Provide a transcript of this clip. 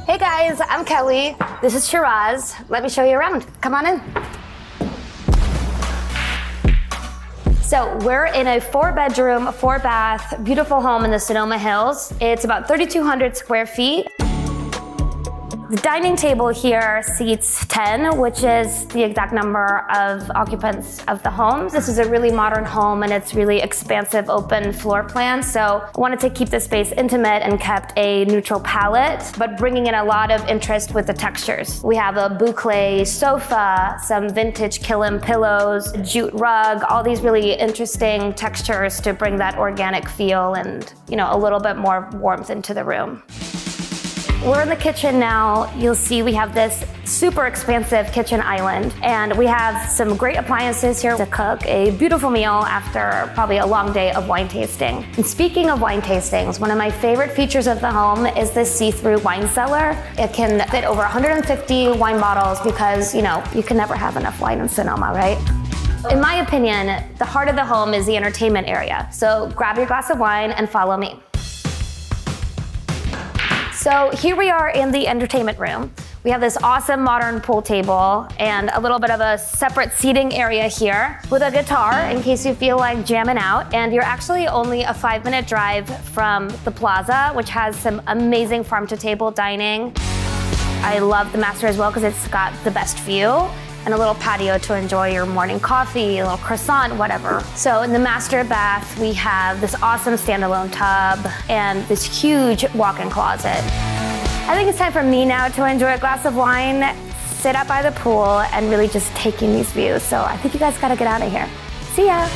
Hey guys, I'm Kelly. This is Shiraz. Let me show you around. Come on in. So we're in a 4-bedroom, 4-bath, beautiful home in the Sonoma Hills. It's about 3,200 square feet. The dining table here seats 10, which is the exact number of occupants of the home. This is a really modern home and it's really expansive, open floor plan. So I wanted to keep the space intimate and kept a neutral palette, but bringing in a lot of interest with the textures. We have a boucle sofa, some vintage Killam pillows, a jute rug, all these really interesting textures to bring that organic feel and, a little bit more warmth into the room. We're in the kitchen now. You'll see we have this super expansive kitchen island, and we have some great appliances here to cook a beautiful meal after probably a long day of wine tasting. And speaking of wine tastings, one of my favorite features of the home is this see-through wine cellar. It can fit over 150 wine bottles because, you can never have enough wine in Sonoma, right? In my opinion, the heart of the home is the entertainment area. So grab your glass of wine and follow me. So here we are in the entertainment room. We have this awesome modern pool table and a little bit of a separate seating area here with a guitar in case you feel like jamming out. And you're actually only a 5-minute drive from the plaza, which has some amazing farm-to-table dining. I love the master as well because it's got the best view and a little patio to enjoy your morning coffee, a little croissant, whatever. So in the master bath, we have this awesome standalone tub and this huge walk-in closet. I think it's time for me now to enjoy a glass of wine, sit out by the pool, and really just take in these views. So I think you guys gotta get out of here. See ya.